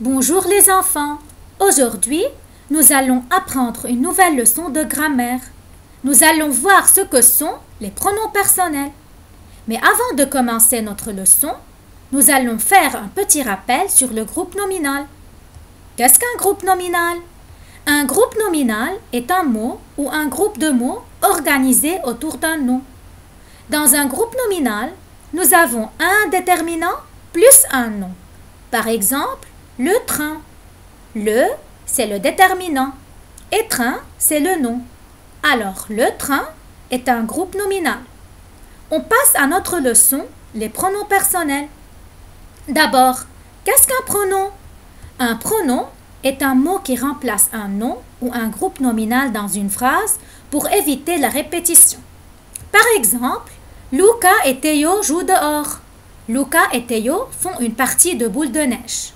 Bonjour les enfants. Aujourd'hui, nous allons apprendre une nouvelle leçon de grammaire. Nous allons voir ce que sont les pronoms personnels. Mais avant de commencer notre leçon, nous allons faire un petit rappel sur le groupe nominal. Qu'est-ce qu'un groupe nominal? Un groupe nominal est un mot ou un groupe de mots organisés autour d'un nom. Dans un groupe nominal, nous avons un déterminant plus un nom. Par exemple, le train. Le, c'est le déterminant. Et train, c'est le nom. Alors, le train est un groupe nominal. On passe à notre leçon, les pronoms personnels. D'abord, qu'est-ce qu'un pronom? Un pronom est un mot qui remplace un nom ou un groupe nominal dans une phrase pour éviter la répétition. Par exemple, Luca et Théo jouent dehors. Luca et Théo font une partie de boule de neige.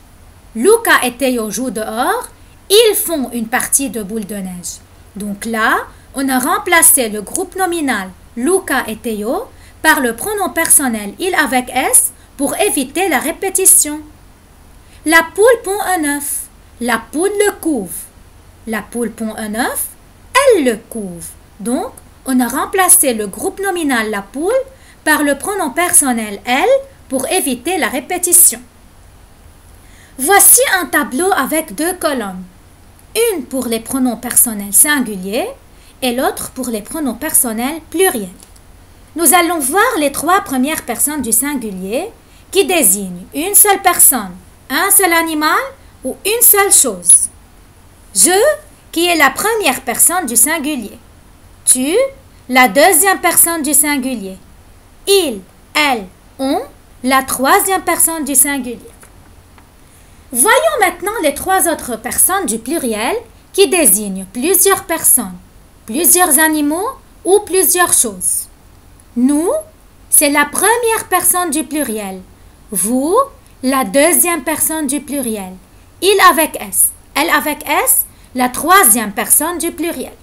Luca et Théo jouent dehors, ils font une partie de boule de neige. Donc là, on a remplacé le groupe nominal Luca et Théo par le pronom personnel il avec S pour éviter la répétition. La poule pond un œuf. La poule le couve. La poule pond un œuf, elle le couve. Donc, on a remplacé le groupe nominal la poule par le pronom personnel elle pour éviter la répétition. Voici un tableau avec deux colonnes. Une pour les pronoms personnels singuliers et l'autre pour les pronoms personnels pluriels. Nous allons voir les trois premières personnes du singulier qui désignent une seule personne, un seul animal ou une seule chose. Je, qui est la première personne du singulier. Tu, la deuxième personne du singulier. Il, elle, on, la troisième personne du singulier. Voyons maintenant les trois autres personnes du pluriel qui désignent plusieurs personnes, plusieurs animaux ou plusieurs choses. Nous, c'est la première personne du pluriel. Vous, la deuxième personne du pluriel. Il avec S. Elle avec S, la troisième personne du pluriel.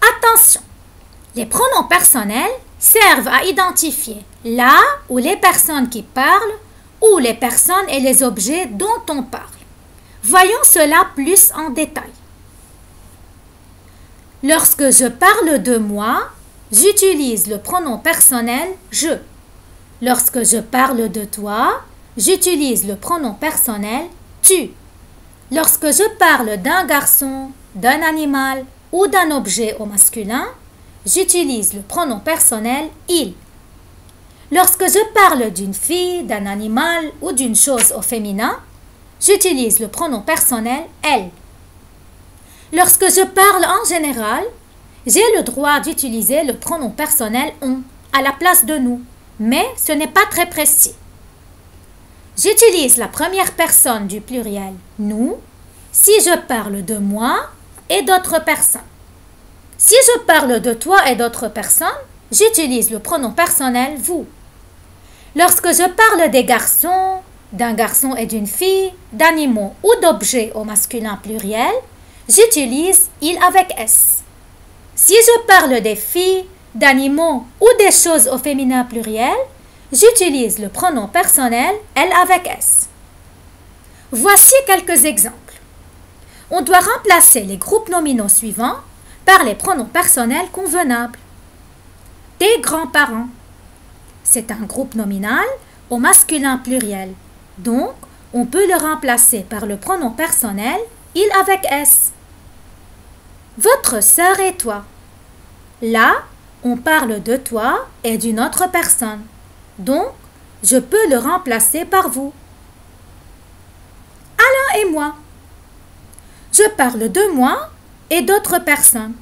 Attention, les pronoms personnels servent à identifier la ou les personnes qui parlent ou les personnes et les objets dont on parle. Voyons cela plus en détail. Lorsque je parle de moi, j'utilise le pronom personnel je. Lorsque je parle de toi, j'utilise le pronom personnel tu. Lorsque je parle d'un garçon, d'un animal ou d'un objet au masculin, j'utilise le pronom personnel il. Lorsque je parle d'une fille, d'un animal ou d'une chose au féminin, j'utilise le pronom personnel elle. Lorsque je parle en général, j'ai le droit d'utiliser le pronom personnel on à la place de nous, mais ce n'est pas très précis. J'utilise la première personne du pluriel nous si je parle de moi et d'autres personnes. Si je parle de toi et d'autres personnes, j'utilise le pronom personnel vous. Lorsque je parle des garçons, d'un garçon et d'une fille, d'animaux ou d'objets au masculin pluriel, j'utilise il avec S. Si je parle des filles, d'animaux ou des choses au féminin pluriel, j'utilise le pronom personnel elle avec S. Voici quelques exemples. On doit remplacer les groupes nominaux suivants par les pronoms personnels convenables. Tes grands-parents. C'est un groupe nominal au masculin pluriel. Donc, on peut le remplacer par le pronom personnel il avec S. Votre sœur et toi. Là, on parle de toi et d'une autre personne. Donc, je peux le remplacer par vous. Alain et moi. Je parle de moi et d'autres personnes.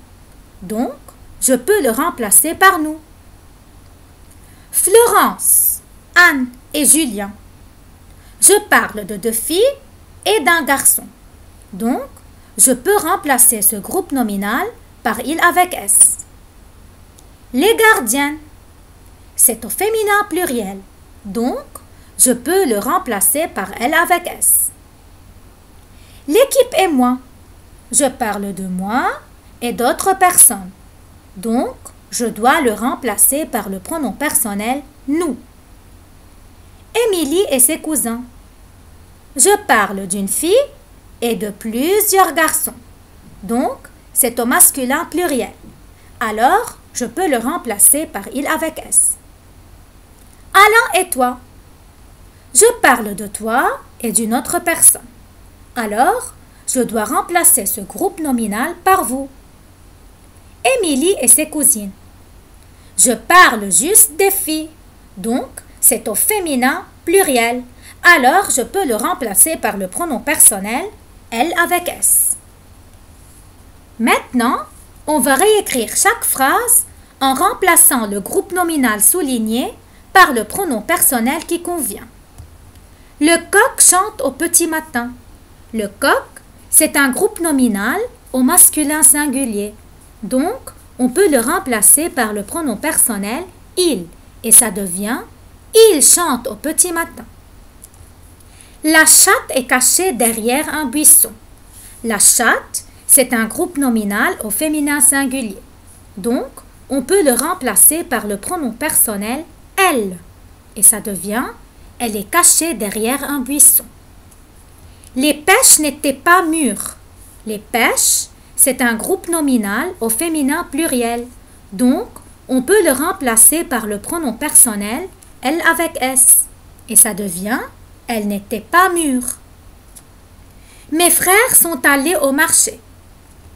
Donc, je peux le remplacer par nous. Florence, Anne et Julien. Je parle de deux filles et d'un garçon. Donc, je peux remplacer ce groupe nominal par il avec S. Les gardiennes. C'est au féminin pluriel. Donc, je peux le remplacer par elle avec S. L'équipe et moi. Je parle de moi et d'autres personnes. Donc, je dois le remplacer par le pronom personnel nous. Émilie et ses cousins. Je parle d'une fille et de plusieurs garçons. Donc, c'est au masculin pluriel. Alors, je peux le remplacer par il avec S. Alain et toi. Je parle de toi et d'une autre personne. Alors, je dois remplacer ce groupe nominal par vous. Émilie et ses cousines. Je parle juste des filles. Donc, c'est au féminin pluriel. Alors, je peux le remplacer par le pronom personnel elle avec S. Maintenant, on va réécrire chaque phrase en remplaçant le groupe nominal souligné par le pronom personnel qui convient. Le coq chante au petit matin. Le coq, c'est un groupe nominal au masculin singulier. Donc, on peut le remplacer par le pronom personnel il et ça devient il chante au petit matin. La chatte est cachée derrière un buisson. La chatte, c'est un groupe nominal au féminin singulier. Donc, on peut le remplacer par le pronom personnel elle et ça devient elle est cachée derrière un buisson. Les pêches n'étaient pas mûres. Les pêches, c'est un groupe nominal au féminin pluriel. Donc, on peut le remplacer par le pronom personnel elle avec S et ça devient elle n'était pas mûre. Mes frères sont allés au marché.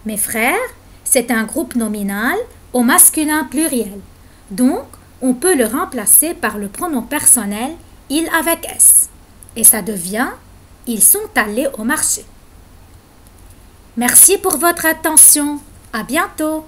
Mes frères, c'est un groupe nominal au masculin pluriel. Donc, on peut le remplacer par le pronom personnel il avec S. Et ça devient ils sont allés au marché. Merci pour votre attention. À bientôt.